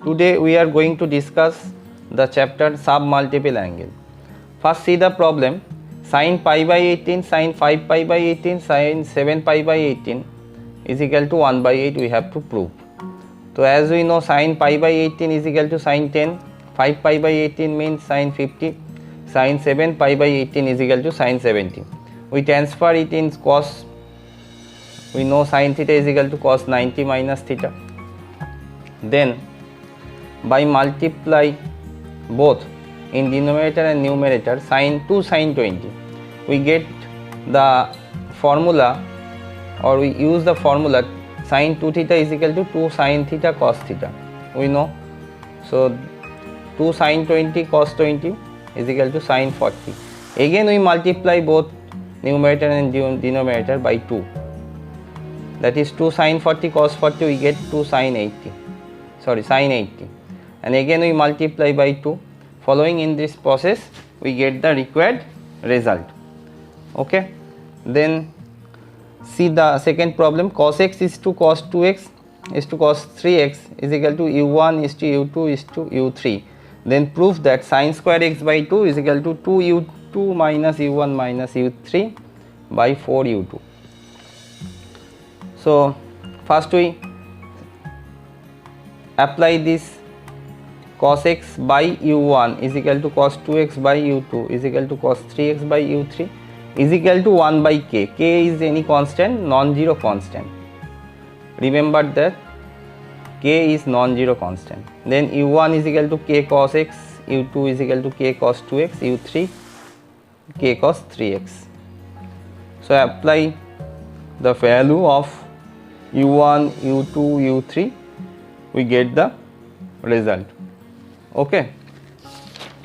Today we are going to discuss the chapter submultiple angle. First see the problem. Sin pi by 18, sin 5 pi by 18, sin 7 pi by 18 is equal to 1 by 8 we have to prove. So as we know, sin pi by 18 is equal to sin 10, 5 pi by 18 means sin 50, sin 7 pi by 18 is equal to sin 70. We transfer it in cos. We know sin theta is equal to cos 90 minus theta. Then by multiply both in denominator and numerator, sin 2 sin 20, we get the formula, or we use the formula sin 2 theta is equal to 2 sin theta cos theta, we know. So 2 sin 20 cos 20 is equal to sin 40. Again we multiply both numerator and denominator by 2, that is 2 sin 40 cos 40, we get 2 sin 80, sin 80, and again we multiply by 2. Following in this process we get the required result. Okay, then see the second problem. Cos x is to cos 2x is to cos 3x is equal to u1 is to u2 is to u3. Then prove that sin square x by 2 is equal to 2 u2 minus u1 minus u3 by 4 u2. So first we apply this. Cos x by u1 is equal to cos 2x by u2 is equal to cos 3x by u3 is equal to 1 by k. K is any constant, non-zero constant. Remember that k is non-zero constant. Then u1 is equal to k cos x, u2 is equal to k cos 2x, u3 k cos 3x. So apply the value of u1, u2, u3, we get the result. Okay,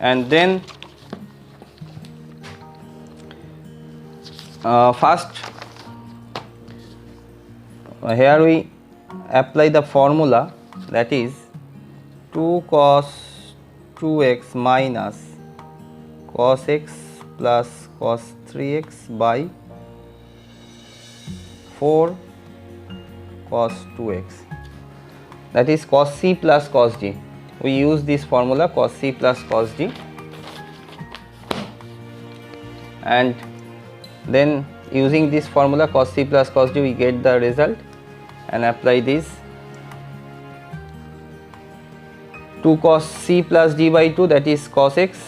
and then first here we apply the formula, that is 2 cos 2x minus cos x plus cos 3x by 4 cos 2x, that is cos c plus cos d. We use this formula cos c plus cos d, and then using this formula cos c plus cos d we get the result, and apply this 2 cos c plus d by 2, that is cos x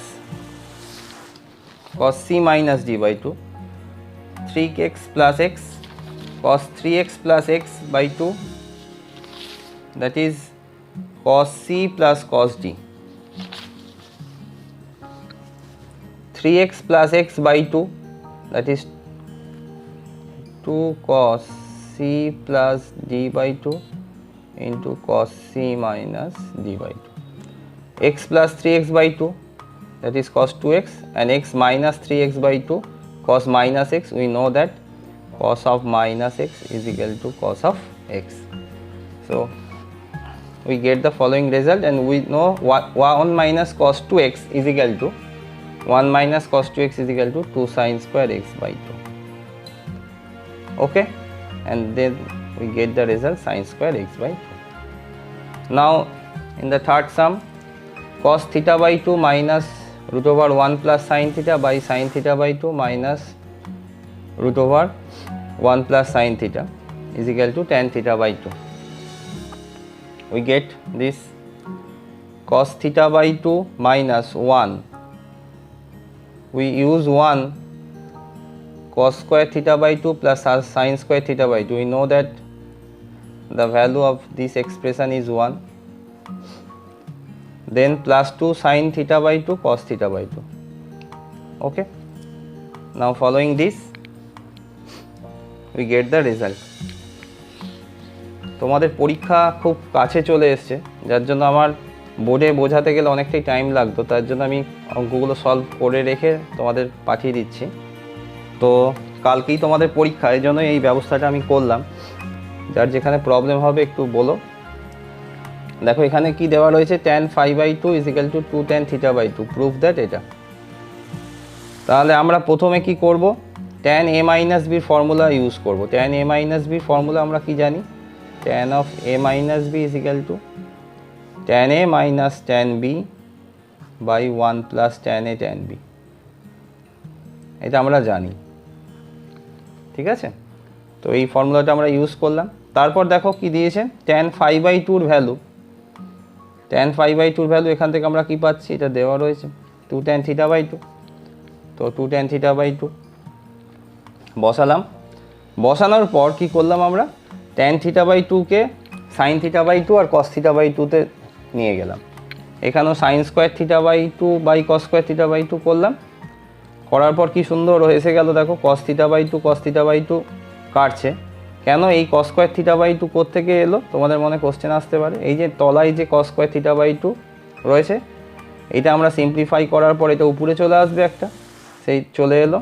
cos c minus d by 2, 3x plus x cos 3x plus x by 2, that is cos c plus cos d, 3x plus x by 2, that is 2 cos c plus d by 2 into cos c minus d by 2, x plus 3x by 2, that is cos 2x, and x minus 3x by 2 cos minus x. We know that cos of minus x is equal to cos of x. So we get the following result, and we know 1 minus cos 2x is equal to 1 minus cos 2x is equal to 2 sin square x by 2. Okay, and then we get the result sin square x by 2. Now in the third sum, cos theta by 2 minus root over 1 plus sin theta by sin theta by 2 minus root over 1 plus sin theta is equal to tan theta by 2. We get this cos theta by 2 minus 1, we use 1 cos square theta by 2 plus sin square theta by 2. We know that the value of this expression is 1, then plus 2 sin theta by 2 cos theta by 2. Okay, now following this we get the result. তোমাদের পরীক্ষা খুব কাছে চলে এসছে, যার জন্য আমার বোর্ডে বোঝাতে গেলে অনেকটাই টাইম লাগতো, তার জন্য আমি অঙ্কগুলো সলভ করে রেখে তোমাদের পাঠিয়ে দিচ্ছি। তো কালকেই তোমাদের পরীক্ষা, এই জন্য এই ব্যবস্থাটা আমি করলাম। যার যেখানে প্রবলেম হবে একটু বলো। দেখো এখানে কি দেওয়া রয়েছে, tan phi by 2 is equal to 2 tan theta by 2, proof that এটা। তাহলে আমরা প্রথমে কি করব, tan a minus b formula use করব। tan a minus b formula আমরা কি জানি, tan of a minus b is equal to tan a minus tan b by 1 plus tan a tan b, এটা আমরা জানি। ঠিক আছে, তো এই ফর্মুলাটা আমরা ইউজ করলাম। তারপর দেখো কি দিয়েছে, tan 5/2 ভ্যালু, tan 5/2 ভ্যালু এখান থেকে আমরা কি পাচ্ছি, এটা দেওয়া রয়েছে 2 tan θ/2, তো 2 tan θ/2 বসালাম। বসানোর পর কি করলাম আমরা, tan θ/2 কে sin θ/2 আর cos θ/2 তে নিয়ে গেলাম। এখানেও sin square θ/2 by cos square θ/2 করলাম। করার পর কি সুন্দর এসে গেল দেখো, cos θ/2 কাটছে। কেন এই cos স্কোয়ার θ/2 কোত্থেকে এলো, তোমাদের মনে কোশ্চেন আসতে পারে। এই যে তলায় যে cos স্কোয়ার θ/2 রয়েছে, এটা আমরা সিম্পলিফাই করার পর এটা উপরে চলে আসবে একটা, সেই চলে এলো।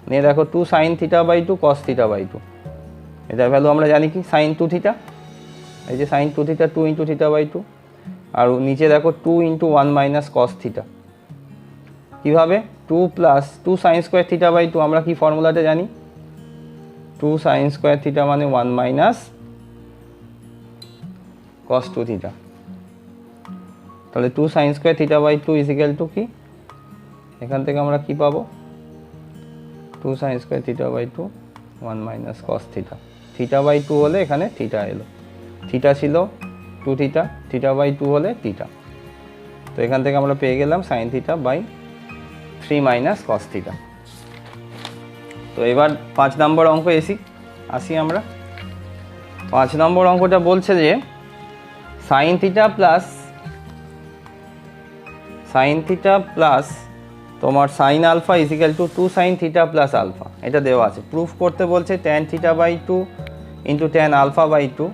নিয়ে দেখো 2 sin θ/2 cos θ/2, এটার ভ্যালু আমরা জানি কি sin 2θ, এই যে sin 2θ 2 × θ/2, আর নিচে দেখো 2 × 1 মাইনাস cos θ। কীভাবে, 2 প্লাস 2 sin স্কোয়ার θ/2, আমরা কি ফর্মুলাটা জানি, 2 sin স্কোয়ার θ মানে 1 মাইনাস cos 2θ। তাহলে 2 sin square θ/2 is equal to কি, এখান থেকে আমরা কি পাবো, 2 sin স্কোয়ার θ/2 1 মাইনাস cos θ। θ/2 হলে এখানে θ এলো, θ ছিল 2θ, θ/2 হলে θ, তো এখান থেকে আমরা পেয়ে গেলাম sin θ বাই 3 মাইনাস cos θ। তো এবার 5 নম্বর অঙ্ক আসি আমরা। 5 নম্বর অঙ্কটা বলছে যে sin θ প্লাস তোমার sin alpha is equal to 2 sin θ plus alpha, এটা দেওয়া আছে। প্রুফ করতে বলছে tan θ/2 into tan α/2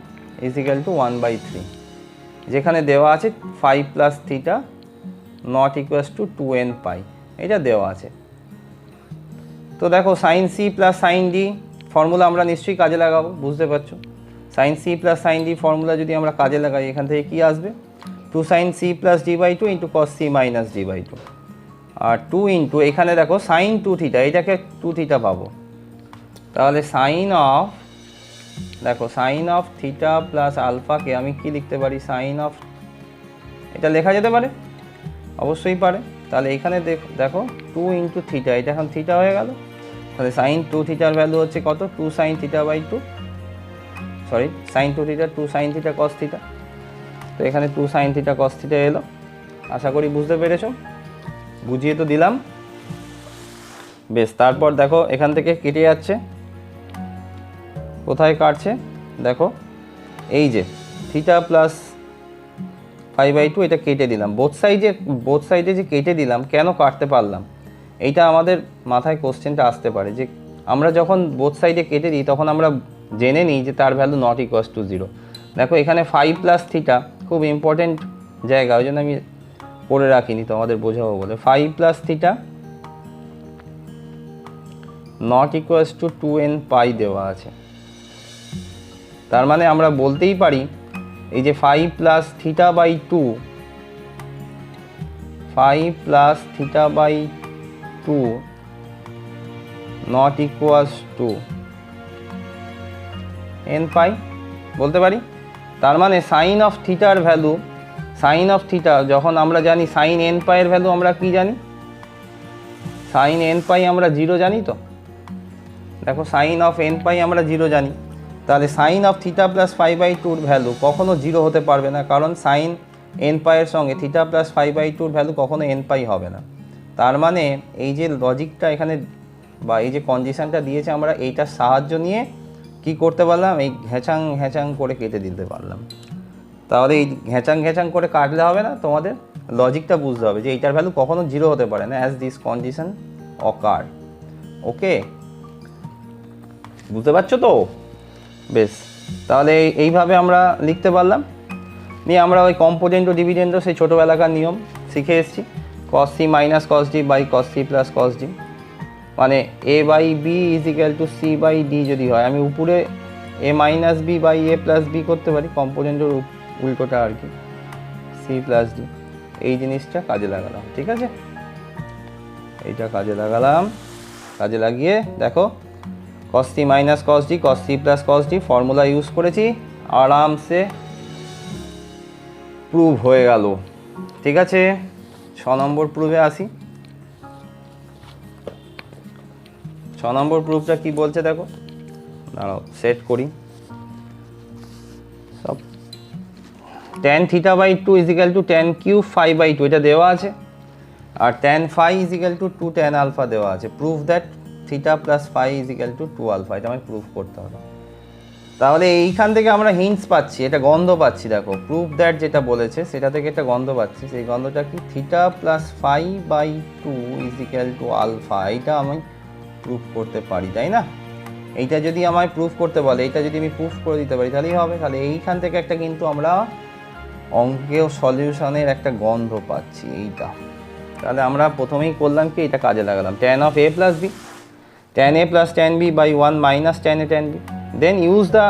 is equal to 1/3, যেখানে দেওয়া আছে 5 plus θ not equals to 2n pi, এটা দেওয়া আছে। তো দেখো sin c plus sin d formula আমরা নিশ্চয়ই কাজে লাগাবো, বুঝতে পারছো। sin c plus sin d formula যদি আমরা কাজে লাগাই, এখান থেকে কি আসবে, 2 sin c plus d/2 into cos c minus d/2, আর 2 ইন্টু এখানে দেখো sin 2θ, এটাকে 2θ পাবো। তাহলে sin অফ থিটা প্লাস আলফাকে আমি কি লিখতে পারি, sin অফ, এটা লেখা যেতে পারে, অবশ্যই পারে। তাহলে এখানে দেখো 2 ইন্টু θ, এটা এখন θ হয়ে গেল। তাহলে sin 2θ ভ্যালু হচ্ছে কত, 2 sin θ/2, sorry sin 2θ 2 sin θ cos θ, তো এখানে 2 sin θ cos θ এলো। আশা করি বুঝতে পেরেছো, বুঝিয়ে তো দিলাম। বেশ, তারপর দেখো এখান থেকে কেটে যাচ্ছে, কোথায় কাটছে দেখো, এই যে θ প্লাস 5/2 এটা কেটে দিলাম, বোথ সাইডে যে কেটে দিলাম, কেন কাটতে পারলাম, এইটা আমাদের মাথায় কোশ্চেনটা আসতে পারে যে আমরা যখন বোথ সাইডে কেটে দিই তখন আমরা জেনে নিই যে তার ভ্যালু নট ইকুয়ালস টু 0। দেখো এখানে 5 প্লাস θ খুব ইম্পর্টেন্ট জায়গা, ওই জন্য আমি পড়ে রাখিনি, তোমাদের বোঝাবো বলে। 5 plus θ not equals to 2n pi দেওয়া আছে। তার মানে আমরা বলতেই পারি এই যে 5 plus θ/2 not equals to n pi বলতে পারি। তার মানে সাইন অফ থিটার ভ্যালু, সাইন অফ থিটা যখন আমরা জানি, সাইন n পাইয়ের ভ্যালু আমরা কি জানি, সাইন n পাই আমরা 0 জানি। তো দেখো সাইন অফ n পাই আমরা 0 জানি, তাহলে sine of theta plus 5/2 value কখনো 0 হতে পারবে না, কারণ সাইন n পাইয়ের সঙ্গে থিটা প্লাস 5/2 ভ্যালু কখনো n পাই হবে না। তার মানে এই যে লজিকটা এখানে বা এই যে কন্ডিশনটা দিয়েছে, আমরা এইটার সাহায্য নিয়ে কি করতে পারলাম, এই ঘ্যাচাং করে কেটে দিতে পারলাম। তাহলে এই ঘ্যাচাং করে কাটলে হবে না, তোমাদের লজিকটা বুঝতে হবে যে এইটার ভ্যালু কখনো 0 হতে পারে না, অ্যাজ দিস কন্ডিশন অকার। ওকে, বুঝতে পারছো তো? বেশ, তাহলে এইভাবে আমরা লিখতে পারলাম। নিয়ে আমরা ওই কম্পোনেন্ট ও ডিভিডেন্ড সেই ছোটোবেলাকার নিয়ম শিখে এসেছি, cos c minus cos d by cos c plus cos d, মানে a by b is equal to c by d যদি হয়, আমি উপরে a minus b by a plus b করতে পারি, কম্পোনেন্টের উল্টোটা আর কি, c প্লাস d। এই জিনিসটা কাজে লাগালাম, ঠিক আছে, এইটা কাজে লাগালাম। কাজে লাগিয়ে দেখো cos c minus cos d, cos c plus cos d formula use করেছি, আরামসে প্রুভ হয়ে গেল। ঠিক আছে, 6 নম্বর প্রুফে আসি। 6 নম্বর প্রুফটা কি বলছে দেখো, দাঁড়াও সেট করি সব। tan theta by 2 is equal to tan cube phi by 2 এটা দেওয়া আছে, আর tan phi is equal to 2 tan alpha দেওয়া আছে। Proof that theta plus phi is equal to 2 alpha, এটা আমায় প্রুফ করতে হবে। তাহলে এইখান থেকে আমরা হিন্টস পাচ্ছি, এটা গন্ধ পাচ্ছি। দেখো প্রুফ দ্যাট যেটা বলেছে সেটা থেকে একটা গন্ধ পাচ্ছি, সেই গন্ধটা কি, theta plus phi by 2 is equal to alpha, এইটা আমি প্রুফ করতে পারি, তাই না? এইটা যদি আমায় প্রুফ করতে বলে, এইটা যদি আমি প্রুফ করে দিতে পারি তাহলেই হবে। তাহলে এইখান থেকে একটা কিন্তু আমরা অঙ্কেও সলিউশনের একটা গন্ধ পাচ্ছি এইটা। তাহলে আমরা প্রথমেই করলাম কি, এটা কাজে লাগালাম, tan of a plus b, tan a plus tan b by 1 minus tan a tan b। Then use the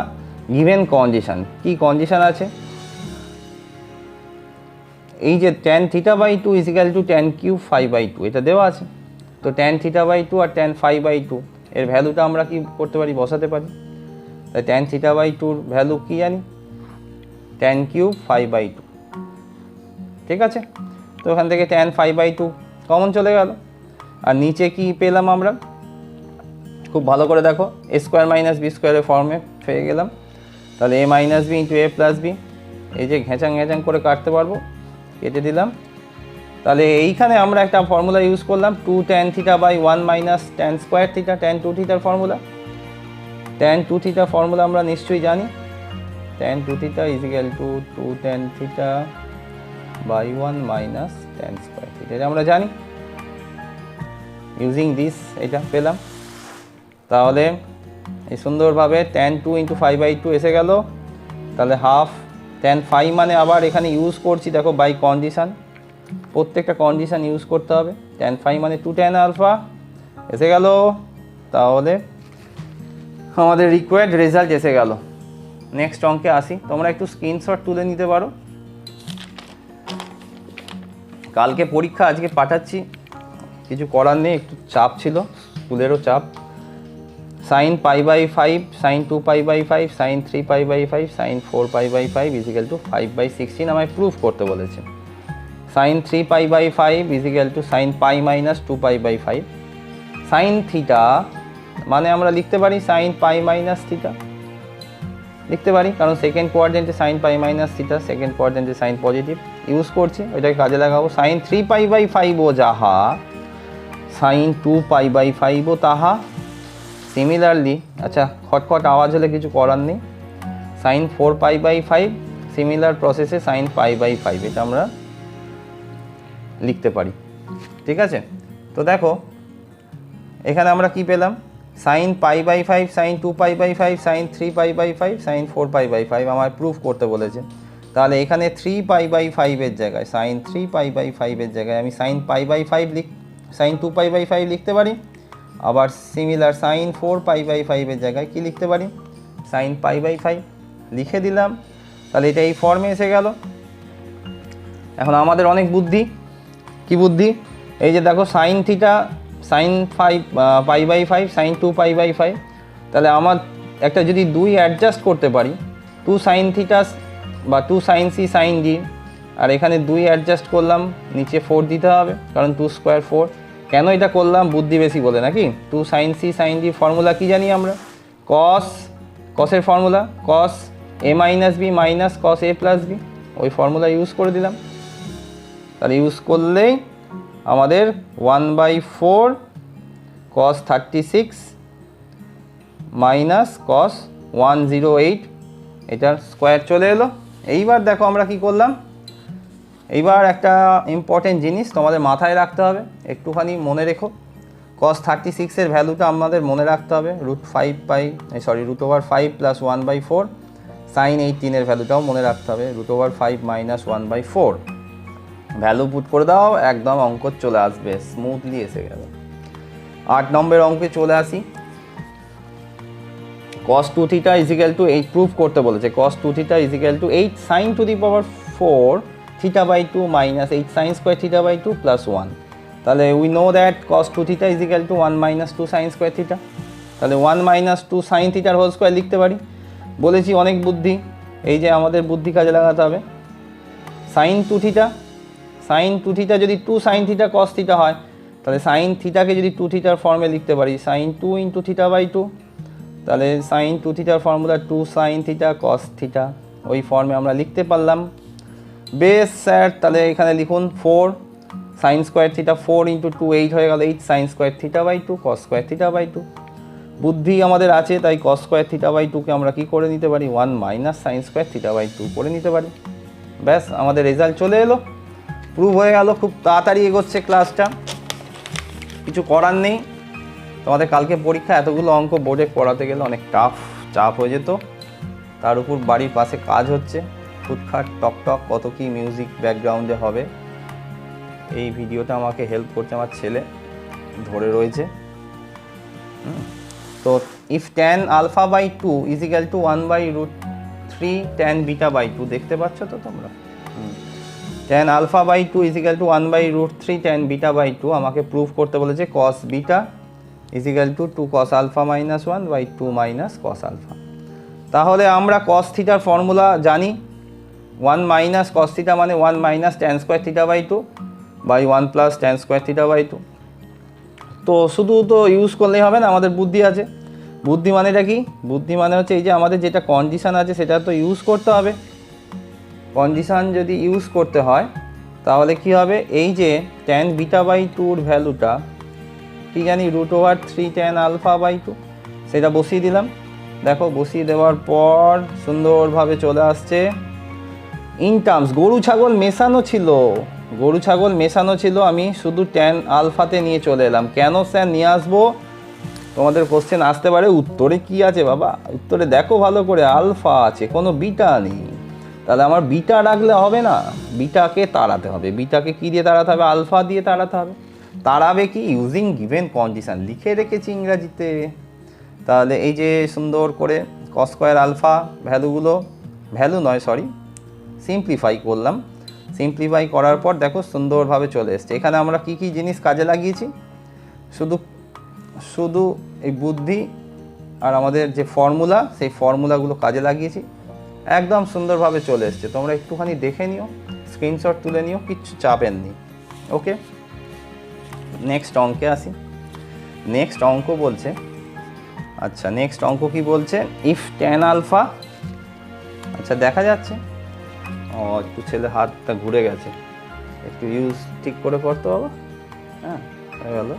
given condition. কি কন্ডিশন আছে, এই যে tan theta by 2 is equal to tan cube phi by 2 এটা দেওয়া আছে। তো tan theta by 2 আর tan phi by 2 এর ভ্যালুটা আমরা কি করতে পারি, বসাতে পারি। তাই tan থিটা বাই 2 ভ্যালু কি জানি, tan কিউব ফাই বাই 2। ঠিক আছে, তো ওখান থেকে tan ফাই বাই 2 কমন চলে গেল, আর নিচে কি পেলাম আমরা, খুব ভালো করে দেখো, a স্কোয়ার মাইনাস বি স্কোয়ারের ফর্মে পেয়ে গেলাম। তাহলে a minus b into a plus b, এই যে ঘেঁচাং ঘেঁচাং করে কাটতে পারবো, কেটে দিলাম। তাহলে এইখানে আমরা একটা ফর্মুলা ইউজ করলাম, 2 tan theta by 1 minus tan square theta, tan 2 থিটার ফর্মুলা। tan 2 থিটা ফর্মুলা আমরা নিশ্চয়ই জানি, tan 2 theta is equal to 2 tan theta by 1 minus tan square theta, এটা আমরা জানি। ইউজিং দিস এটা পেলাম। তাহলে এই সুন্দরভাবে tan 2 ইন্টু ফাই বাই 2 এসে গেল। তাহলে হাফ tan ফাই, মানে আবার এখানে ইউজ করছি দেখো বাই কন্ডিশান, প্রত্যেকটা কন্ডিশান ইউজ করতে হবে। tan ফাই মানে 2 tan আলফা এসে গেল। তাহলে আমাদের রিকোয়ার্ড রেজাল্ট এসে গেল। নেক্সট অঙ্কে আসি, তোমরা একটু স্ক্রিনশট তুলে নিতে পারো। কালকে পরীক্ষা, আজকে পাঠাচ্ছি, কিছু করার নেই, একটু চাপ ছিল, স্কুলেরও চাপ। Sine pi by 5, sine 2 pi by 5, sine 3 pi by 5, sine 4 pi by 5 is equal to 5 by 16 আমায় প্রুফ করতে বলেছে। Sine 3 pi by 5 is equal to sine pi minus 2 pi by 5। Sine theta মানে আমরা লিখতে পারি সাইন পাই মাইনাস থিটা, লিখতে পারি, কারণ সেকেন্ড কোয়াড্রেন্টে sine pi minus theta, second কোয়াড্রেন্টে সাইন পজিটিভ ইউজ করছি, ওইটাকে কাজে লাগাবো। সাইন 3 পাই বাই 5 ও যাহা, সাইন 2 পাই বাই 5 ও তাহা। সিমিলারলি, আচ্ছা খটখট আওয়াজ হলে কিছু করার নেই, সাইন 4 পাই বাই 5 সিমিলার প্রসেসে সাইন পাই বাই 5 এটা আমরা লিখতে পারি। ঠিক আছে, তো দেখো এখানে আমরা কি পেলাম, sine pi by 5, sine 2 pi by 5, sine 3 pi by 5, sine 4 pi by 5 আমার প্রুফ করতে বলেছে। তাহলে এখানে 3 পাই বাই 5 এর জায়গায়, সাইন 3 পাই বাই 5 এর জায়গায় আমি sine pi by 5 sine 2 pi by 5 লিখতে পারি। আবার সিমিলার সাইন 4 পাই বাই 5 এর জায়গায় কি লিখতে পারি, সাইন পাই বাই 5 লিখে দিলাম। তাহলে এটা এই ফর্মে এসে গেল। এখন আমাদের অনেক বুদ্ধি, কি বুদ্ধি, এই যে দেখো sine theta sine 5 pi by 5, sine 2 pi by 5, তাহলে আমার একটা যদি 2 অ্যাডজাস্ট করতে পারি, 2 সাইন থিটা বা 2 সাইন সি সাইন ডি, আর এখানে 2 অ্যাডজাস্ট করলাম, নিচে 4 দিতে হবে, কারণ 2 স্কোয়ার 4। কেন এটা করলাম, বুদ্ধি বেশি বলে নাকি। 2 sine c sine d formula কি জানি আমরা, কসের formula, cos a minus b minus cos a plus b, ওই ফর্মুলা ইউজ করে দিলাম। তাহলে ইউজ করলেই আমাদের 1/4 cos 36 মাইনাস cos 108 এটার স্কোয়ার চলে এলো। এইবার দেখো আমরা কি করলাম, এইবার একটা ইম্পর্টেন্ট জিনিস তোমাদের মাথায় রাখতে হবে, একটুখানি মনে রেখো। cos 36 এর ভ্যালুটা আমাদের মনে রাখতে হবে, √5 প্লাস 1/4। সাইন 18 এর ভ্যালুটাও মনে রাখতে হবে, √5 মাইনাস 1/4। ভ্যালু পুট করে দাও, একদম অঙ্ক চলে আসবে, স্মুথলি এসে গেল। 8 নম্বর অঙ্কে চলে আসি। cos 2 theta is equal to 8 proof করতে বলেছে, cos 2 theta is equal to 8 sine to the power 4 theta by 2 minus 8 sine square theta by 2 plus 1। তাহলে we know that cos 2 theta is equal to 1 minus 2 sine square theta. তাহলে 1 minus 2 sine থিটার whole square লিখতে পারি। বলেছি অনেক বুদ্ধি, এই যে আমাদের বুদ্ধি কাজে লাগাতে হবে। সাইন 2 থিটা, সাইন 2 থিটা যদি 2 সাইন থিটা কস থিটা হয়, তাহলে সাইন থিটাকে যদি 2 থিটার ফর্মে লিখতে পারি সাইন 2 ইন্টু থিটা বাই 2, তাহলে সাইন 2 থিটার formula 2 sine theta cos theta, ওই ফর্মে আমরা লিখতে পারলাম। বেশ স্যার, তাহলে এখানে লিখুন 4 সাইন স্কোয়ার থিটা 4 ইন্টু 2 8 হয়ে গেল 8 sine square theta by 2 cos square theta by 2। বুদ্ধি আমাদের আছে, তাই কস স্কোয়ার থিটা বাই 2কে আমরা কী করে নিতে পারি 1 minus sine square theta by 2 করে নিতে পারি। ব্যাস আমাদের রেজাল্ট চলে এলো, প্রুভ হয়ে গেল। খুব তাড়াতাড়ি এগোচ্ছে ক্লাসটা, কিছু করার নেই। তোমাদের কালকে পরীক্ষা, এতগুলো অঙ্ক বোর্ডে পড়াতে গেলে অনেক চাপ হয়ে যেত, তার উপর বাড়ির পাশে কাজ হচ্ছে, ফুটখাট টকটক কত কি মিউজিক ব্যাকগ্রাউন্ডে হবে। এই ভিডিওটা আমাকে হেল্প করছে আমার ছেলে, ধরে রয়েছে। তো if tan alpha by 2 is equal to 1 by root 3 tan beta by 2, দেখতে পাচ্ছ তো তোমরা? tan alpha by 2 is equal to 1 by root 3 tan beta by 2 আমাকে প্রুভ করতে বলেছে cos beta is equal to 2 cos alpha minus 1 by 2 minus cos alpha. তাহলে আমরা cos থিটার ফর্মুলা জানি, 1 মাইনাস cos থিটা মানে 1 minus tan square theta by 2 by 1 plus tan square theta by 2। তো শুধু তো ইউজ করলেই হবে না, আমাদের বুদ্ধি আছে। বুদ্ধি মানেটা কি? বুদ্ধি মানে হচ্ছে এই যে আমাদের যেটা কন্ডিশান আছে সেটা তো ইউজ করতে হবে। কন্ডিশান যদি ইউজ করতে হয় তাহলে কি হবে, এই যে tan বিটা বাই 2-র ভ্যালুটা কি জানি √3 tan আলফা বাই 2, সেটা বসিয়ে দিলাম। দেখো বসিয়ে দেওয়ার পর সুন্দরভাবে চলে আসছে ইন টার্মস। গরু ছাগল মেশানো ছিল, আমি শুধু tan আলফাতে নিয়ে চলে এলাম। কেন স্যার নিয়ে আসবো? তোমাদের কোশ্চেন আসতে পারে উত্তরে কি আছে বাবা, উত্তরে দেখো ভালো করে, আলফা আছে, কোনো বিটা নেই। তাহলে আমার বিটা রাখলে হবে না, বিটাকে তাড়াতে হবে। বিটাকে কী দিয়ে তাড়াতে হবে? আলফা দিয়ে তাড়াতে হবে। তাড়াবে কি? ইউজিং গিভেন কন্ডিশান, লিখে রেখেছি ইংরাজিতে। তাহলে এই যে সুন্দর করে cos স্কোয়ার আলফা সিম্পলিফাই করলাম। সিম্পলিফাই করার পর দেখো সুন্দরভাবে চলে এসছে। এখানে আমরা কি কি জিনিস কাজে লাগিয়েছি? শুধু এই বুদ্ধি আর আমাদের যে ফর্মুলা, সেই ফর্মুলাগুলো কাজে লাগিয়েছি, একদম সুন্দরভাবে চলে এসছে। তোমরা একটুখানি দেখে নিও, স্ক্রিনশট তুলে নিও, কিচ্ছু চাপেন নি। ওকে, নেক্সট অঙ্কে আসি। নেক্সট অঙ্ক বলছে, আচ্ছা নেক্সট অঙ্ক কি বলছে, ইফ tan আলফা, আচ্ছা দেখা যাচ্ছে একটু ছেলে হাতটা ঘুরে গেছে, একটু ইউজ ঠিক করে করতে হবে। হ্যাঁ হয়ে গেল।